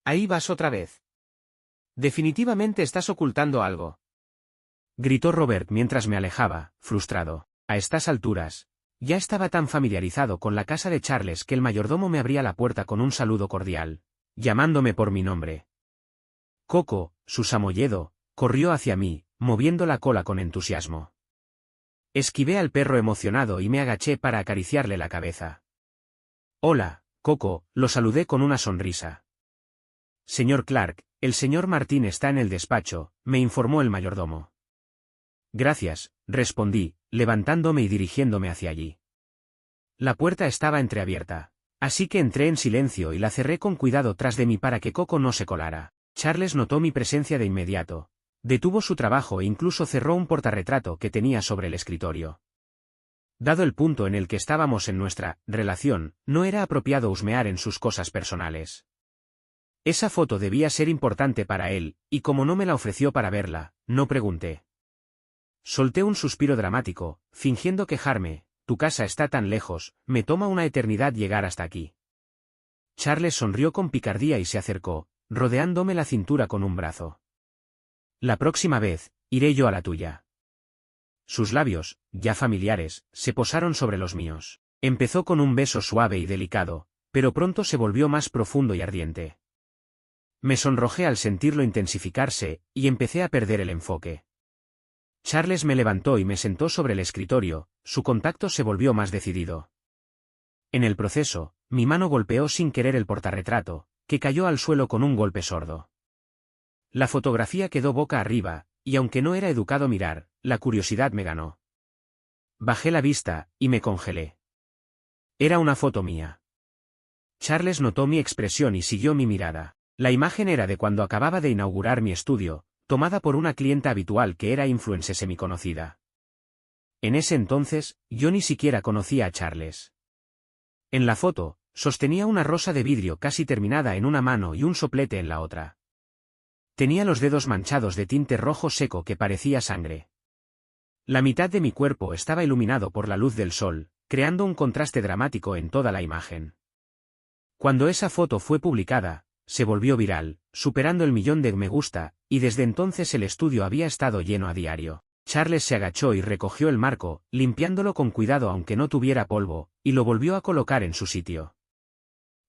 Ahí vas otra vez. Definitivamente estás ocultando algo. Gritó Robert mientras me alejaba, frustrado. A estas alturas, ya estaba tan familiarizado con la casa de Charles que el mayordomo me abría la puerta con un saludo cordial, llamándome por mi nombre. Coco, su samoyedo, corrió hacia mí, moviendo la cola con entusiasmo. Esquivé al perro emocionado y me agaché para acariciarle la cabeza. Hola, Coco, lo saludé con una sonrisa. Señor Clark, el señor Martín está en el despacho, me informó el mayordomo. Gracias, respondí, levantándome y dirigiéndome hacia allí. La puerta estaba entreabierta, así que entré en silencio y la cerré con cuidado tras de mí para que Coco no se colara. Charles notó mi presencia de inmediato. Detuvo su trabajo e incluso cerró un portarretrato que tenía sobre el escritorio. Dado el punto en el que estábamos en nuestra relación, no era apropiado husmear en sus cosas personales. Esa foto debía ser importante para él, y como no me la ofreció para verla, no pregunté. Solté un suspiro dramático, fingiendo quejarme. Tu casa está tan lejos, me toma una eternidad llegar hasta aquí. Charles sonrió con picardía y se acercó, rodeándome la cintura con un brazo. La próxima vez, iré yo a la tuya. Sus labios, ya familiares, se posaron sobre los míos. Empezó con un beso suave y delicado, pero pronto se volvió más profundo y ardiente. Me sonrojé al sentirlo intensificarse, y empecé a perder el enfoque. Charles me levantó y me sentó sobre el escritorio, su contacto se volvió más decidido. En el proceso, mi mano golpeó sin querer el portarretrato, que cayó al suelo con un golpe sordo. La fotografía quedó boca arriba, y aunque no era educado mirar, la curiosidad me ganó. Bajé la vista, y me congelé. Era una foto mía. Charles notó mi expresión y siguió mi mirada. La imagen era de cuando acababa de inaugurar mi estudio, tomada por una clienta habitual que era influencer semiconocida. En ese entonces, yo ni siquiera conocía a Charles. En la foto, sostenía una rosa de vidrio casi terminada en una mano y un soplete en la otra. Tenía los dedos manchados de tinte rojo seco que parecía sangre. La mitad de mi cuerpo estaba iluminado por la luz del sol, creando un contraste dramático en toda la imagen. Cuando esa foto fue publicada, se volvió viral, superando el 1.000.000 de me gusta, y desde entonces el estudio había estado lleno a diario. Charles se agachó y recogió el marco, limpiándolo con cuidado aunque no tuviera polvo, y lo volvió a colocar en su sitio.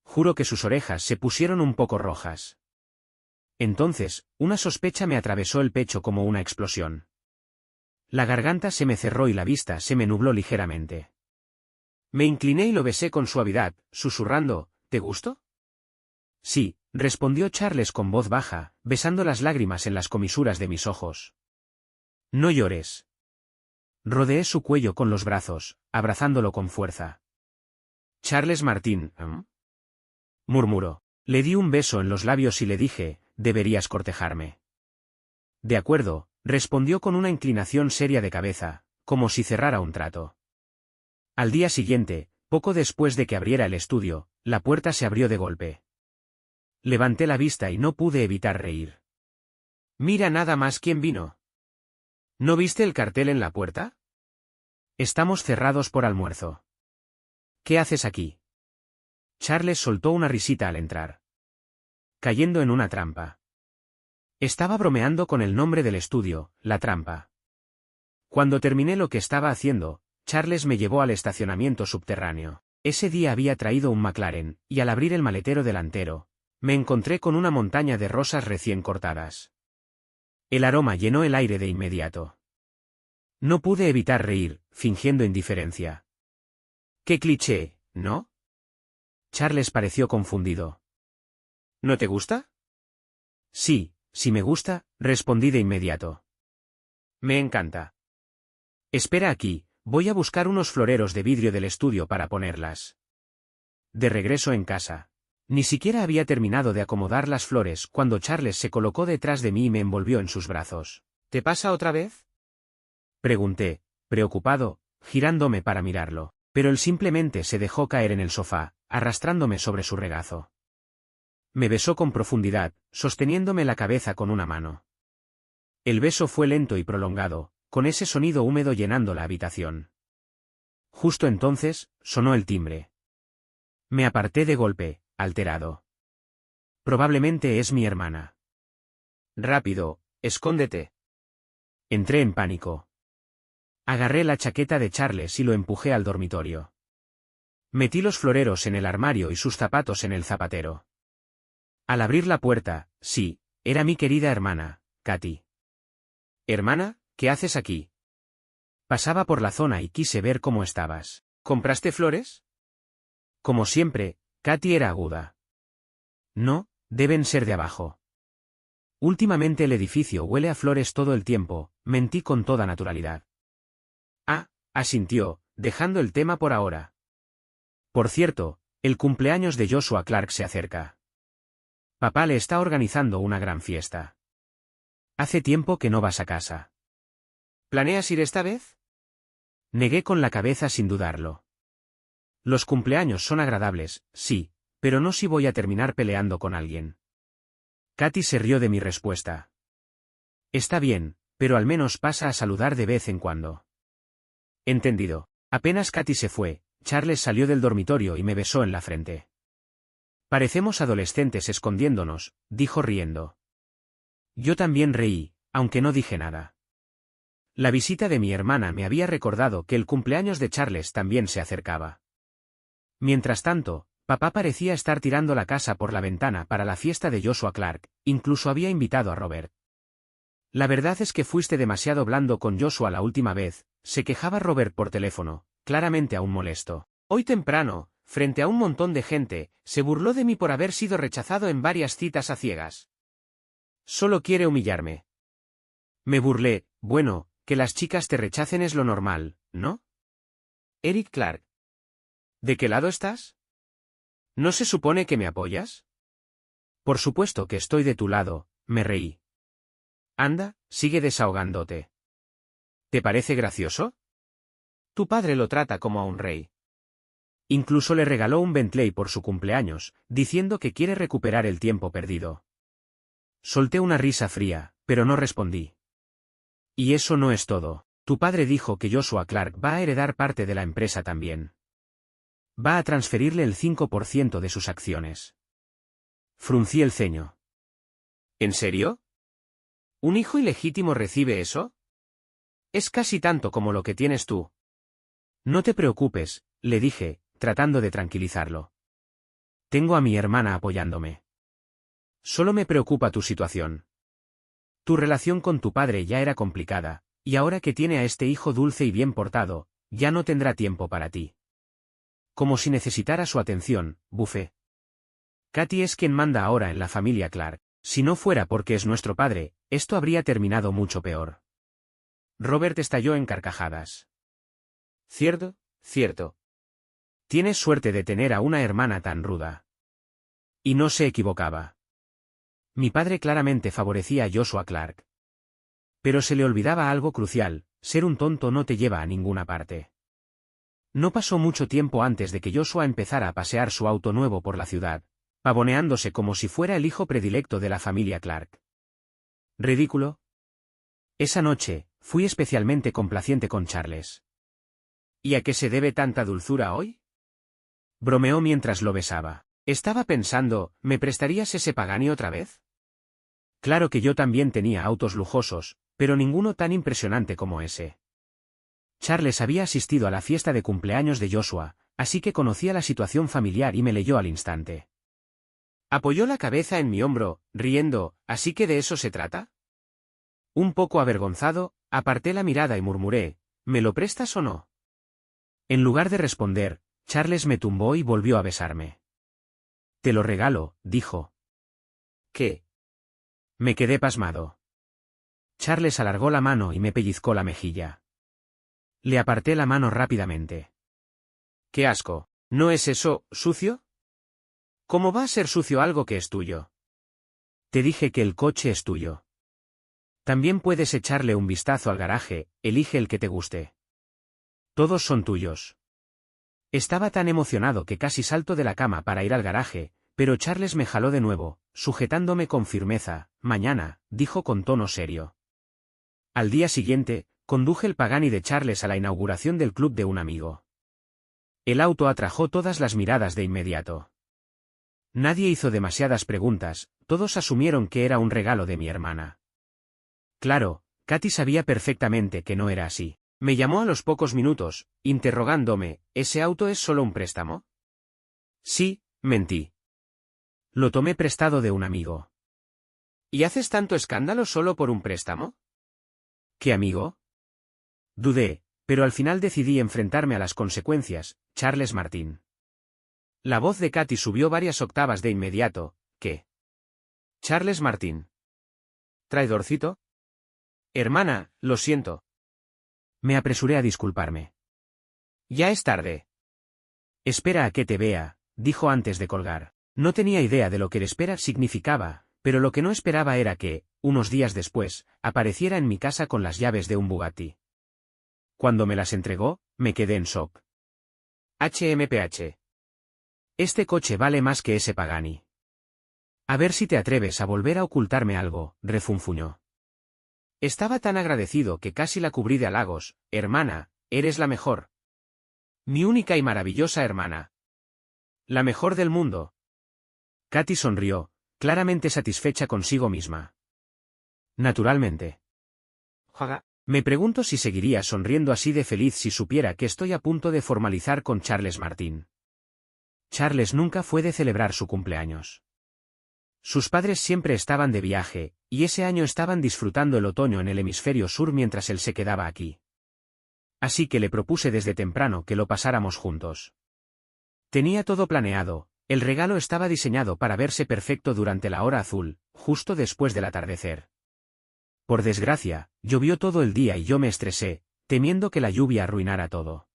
Juro que sus orejas se pusieron un poco rojas. Entonces, una sospecha me atravesó el pecho como una explosión. La garganta se me cerró y la vista se me nubló ligeramente. Me incliné y lo besé con suavidad, susurrando, ¿te gustó? Sí, respondió Charles con voz baja, besando las lágrimas en las comisuras de mis ojos. No llores. Rodeé su cuello con los brazos, abrazándolo con fuerza. Charles Martín, murmuró. Le di un beso en los labios y le dije, deberías cortejarme. De acuerdo, respondió con una inclinación seria de cabeza, como si cerrara un trato. Al día siguiente, poco después de que abriera el estudio, la puerta se abrió de golpe. Levanté la vista y no pude evitar reír. Mira nada más quién vino. ¿No viste el cartel en la puerta? Estamos cerrados por almuerzo. ¿Qué haces aquí? Charles soltó una risita al entrar. Cayendo en una trampa. Estaba bromeando con el nombre del estudio, La Trampa. Cuando terminé lo que estaba haciendo, Charles me llevó al estacionamiento subterráneo. Ese día había traído un McLaren, y al abrir el maletero delantero, me encontré con una montaña de rosas recién cortadas. El aroma llenó el aire de inmediato. No pude evitar reír, fingiendo indiferencia. ¡Qué cliché!, ¿no? Charles pareció confundido. ¿No te gusta? Sí, sí me gusta, respondí de inmediato. Me encanta. Espera aquí, voy a buscar unos floreros de vidrio del estudio para ponerlas. De regreso en casa. Ni siquiera había terminado de acomodar las flores cuando Charles se colocó detrás de mí y me envolvió en sus brazos. ¿Te pasa otra vez? Pregunté, preocupado, girándome para mirarlo, pero él simplemente se dejó caer en el sofá, arrastrándome sobre su regazo. Me besó con profundidad, sosteniéndome la cabeza con una mano. El beso fue lento y prolongado, con ese sonido húmedo llenando la habitación. Justo entonces, sonó el timbre. Me aparté de golpe, alterado. Probablemente es mi hermana. Rápido, escóndete. Entré en pánico. Agarré la chaqueta de Charles y lo empujé al dormitorio. Metí los floreros en el armario y sus zapatos en el zapatero. Al abrir la puerta, sí, era mi querida hermana, Katy. ¿Hermana, qué haces aquí? Pasaba por la zona y quise ver cómo estabas. ¿Compraste flores? Como siempre, Katy era aguda. No, deben ser de abajo. Últimamente el edificio huele a flores todo el tiempo, mentí con toda naturalidad. Ah, asintió, dejando el tema por ahora. Por cierto, el cumpleaños de Joshua Clark se acerca. Papá le está organizando una gran fiesta. Hace tiempo que no vas a casa. ¿Planeas ir esta vez? Negué con la cabeza sin dudarlo. Los cumpleaños son agradables, sí, pero no si voy a terminar peleando con alguien. Katy se rió de mi respuesta. Está bien, pero al menos pasa a saludar de vez en cuando. Entendido. Apenas Katy se fue, Charles salió del dormitorio y me besó en la frente. Parecemos adolescentes escondiéndonos, dijo riendo. Yo también reí, aunque no dije nada. La visita de mi hermana me había recordado que el cumpleaños de Charles también se acercaba. Mientras tanto, Papá parecía estar tirando la casa por la ventana para la fiesta de Joshua Clark, incluso había invitado a Robert. La verdad es que fuiste demasiado blando con Joshua la última vez, se quejaba Robert por teléfono, claramente aún molesto. Hoy temprano, frente a un montón de gente, se burló de mí por haber sido rechazado en varias citas a ciegas. Solo quiere humillarme. Me burlé, bueno, que las chicas te rechacen es lo normal, ¿no? Eric Clark. ¿De qué lado estás? ¿No se supone que me apoyas? Por supuesto que estoy de tu lado, me reí. Anda, sigue desahogándote. ¿Te parece gracioso? Tu padre lo trata como a un rey. Incluso le regaló un Bentley por su cumpleaños, diciendo que quiere recuperar el tiempo perdido. Solté una risa fría, pero no respondí. Y eso no es todo. Tu padre dijo que Joshua Clark va a heredar parte de la empresa también. Va a transferirle el 5% de sus acciones. Fruncí el ceño. ¿En serio? ¿Un hijo ilegítimo recibe eso? Es casi tanto como lo que tienes tú. No te preocupes, le dije, tratando de tranquilizarlo. Tengo a mi hermana apoyándome. Solo me preocupa tu situación. Tu relación con tu padre ya era complicada, y ahora que tiene a este hijo dulce y bien portado, ya no tendrá tiempo para ti. Como si necesitara su atención, bufé. Katy es quien manda ahora en la familia Clark. Si no fuera porque es nuestro padre, esto habría terminado mucho peor. Robert estalló en carcajadas. Cierto, cierto. Tienes suerte de tener a una hermana tan ruda. Y no se equivocaba. Mi padre claramente favorecía a Joshua Clark. Pero se le olvidaba algo crucial: ser un tonto no te lleva a ninguna parte. No pasó mucho tiempo antes de que Joshua empezara a pasear su auto nuevo por la ciudad, pavoneándose como si fuera el hijo predilecto de la familia Clark. ¿Ridículo? Esa noche, fui especialmente complaciente con Charles. ¿Y a qué se debe tanta dulzura hoy? Bromeó mientras lo besaba. Estaba pensando, ¿me prestarías ese Pagani otra vez? Claro que yo también tenía autos lujosos, pero ninguno tan impresionante como ese. Charles había asistido a la fiesta de cumpleaños de Joshua, así que conocía la situación familiar y me leyó al instante. Apoyó la cabeza en mi hombro, riendo, ¿así que de eso se trata? Un poco avergonzado, aparté la mirada y murmuré, ¿me lo prestas o no? En lugar de responder, Charles me tumbó y volvió a besarme. Te lo regalo, dijo. ¿Qué? Me quedé pasmado. Charles alargó la mano y me pellizcó la mejilla. Le aparté la mano rápidamente. ¡Qué asco! ¿No es eso, sucio? ¿Cómo va a ser sucio algo que es tuyo? Te dije que el coche es tuyo. También puedes echarle un vistazo al garaje, elige el que te guste. Todos son tuyos. Estaba tan emocionado que casi salto de la cama para ir al garaje, pero Charles me jaló de nuevo, sujetándome con firmeza. Mañana, dijo con tono serio. Al día siguiente, conduje el Pagani de Charles a la inauguración del club de un amigo. El auto atrajo todas las miradas de inmediato. Nadie hizo demasiadas preguntas, todos asumieron que era un regalo de mi hermana. Claro, Katy sabía perfectamente que no era así. Me llamó a los pocos minutos, interrogándome, ¿ese auto es solo un préstamo? Sí, mentí. Lo tomé prestado de un amigo. ¿Y haces tanto escándalo solo por un préstamo? ¿Qué amigo? Dudé, pero al final decidí enfrentarme a las consecuencias, Charles Martin. La voz de Katy subió varias octavas de inmediato. ¿Qué? Charles Martin. ¿Traidorcito? Hermana, lo siento. Me apresuré a disculparme. Ya es tarde. Espera a que te vea, dijo antes de colgar. No tenía idea de lo que el espera significaba, pero lo que no esperaba era que, unos días después, apareciera en mi casa con las llaves de un Bugatti. Cuando me las entregó, me quedé en shock. HMPH. Este coche vale más que ese Pagani. A ver si te atreves a volver a ocultarme algo, refunfuñó. Estaba tan agradecido que casi la cubrí de halagos. Hermana, eres la mejor. Mi única y maravillosa hermana. La mejor del mundo. Katy sonrió, claramente satisfecha consigo misma. Naturalmente. Jaga. Me pregunto si seguiría sonriendo así de feliz si supiera que estoy a punto de formalizar con Charles Martin. Charles nunca fue de celebrar su cumpleaños. Sus padres siempre estaban de viaje, y ese año estaban disfrutando el otoño en el hemisferio sur mientras él se quedaba aquí. Así que le propuse desde temprano que lo pasáramos juntos. Tenía todo planeado, el regalo estaba diseñado para verse perfecto durante la hora azul, justo después del atardecer. Por desgracia, llovió todo el día y yo me estresé, temiendo que la lluvia arruinara todo.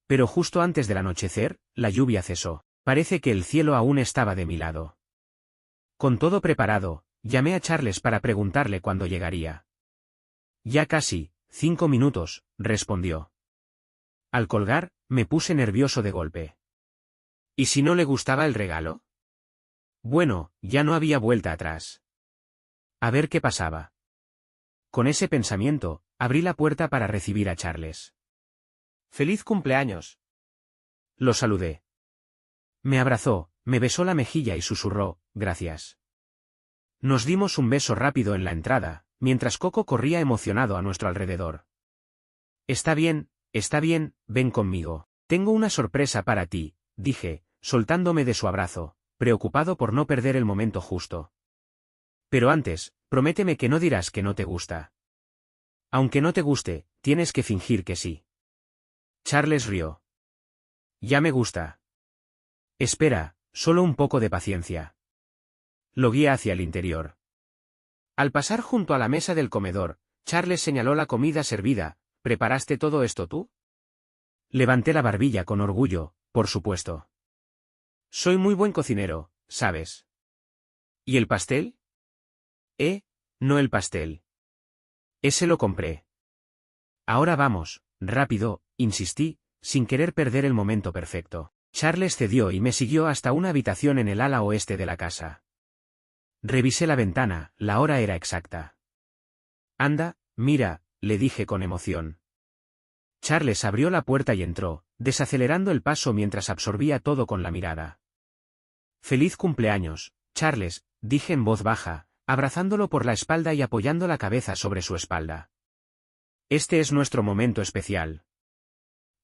Pero justo antes del anochecer, la lluvia cesó. Parece que el cielo aún estaba de mi lado. Con todo preparado, llamé a Charles para preguntarle cuándo llegaría. Ya casi, 5 minutos, respondió. Al colgar, me puse nervioso de golpe. ¿Y si no le gustaba el regalo? Bueno, ya no había vuelta atrás. A ver qué pasaba. Con ese pensamiento, abrí la puerta para recibir a Charles. ¡Feliz cumpleaños! Lo saludé. Me abrazó, me besó la mejilla y susurró, gracias. Nos dimos un beso rápido en la entrada, mientras Coco corría emocionado a nuestro alrededor. Está bien, ven conmigo. Tengo una sorpresa para ti, dije, soltándome de su abrazo, preocupado por no perder el momento justo. Pero antes, prométeme que no dirás que no te gusta. Aunque no te guste, tienes que fingir que sí. Charles rió. Ya me gusta. Espera, solo un poco de paciencia. Lo guía hacia el interior. Al pasar junto a la mesa del comedor, Charles señaló la comida servida. ¿Preparaste todo esto tú? Levanté la barbilla con orgullo, por supuesto. Soy muy buen cocinero, ¿sabes? ¿Y el pastel? No el pastel. Ese lo compré. Ahora vamos, rápido, insistí, sin querer perder el momento perfecto. Charles cedió y me siguió hasta una habitación en el ala oeste de la casa. Revisé la ventana, la hora era exacta. Anda, mira, le dije con emoción. Charles abrió la puerta y entró, desacelerando el paso mientras absorbía todo con la mirada. Feliz cumpleaños, Charles, dije en voz baja, abrazándolo por la espalda y apoyando la cabeza sobre su espalda. Este es nuestro momento especial.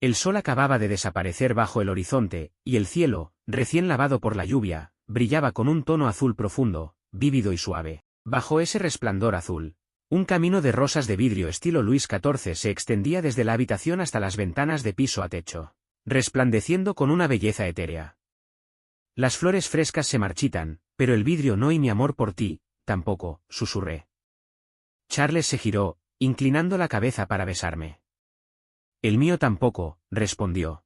El sol acababa de desaparecer bajo el horizonte, y el cielo, recién lavado por la lluvia, brillaba con un tono azul profundo, vívido y suave. Bajo ese resplandor azul, un camino de rosas de vidrio estilo Luis XIV se extendía desde la habitación hasta las ventanas de piso a techo, resplandeciendo con una belleza etérea. Las flores frescas se marchitan, pero el vidrio no y mi amor por ti, tampoco, susurré. Charles se giró, inclinando la cabeza para besarme. El mío tampoco, respondió.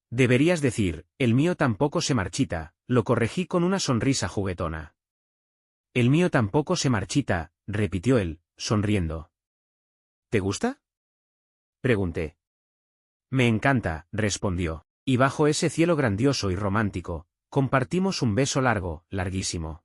Deberías decir, el mío tampoco se marchita, lo corregí con una sonrisa juguetona. El mío tampoco se marchita, repitió él, sonriendo. ¿Te gusta? Pregunté. Me encanta, respondió, y bajo ese cielo grandioso y romántico, compartimos un beso largo, larguísimo.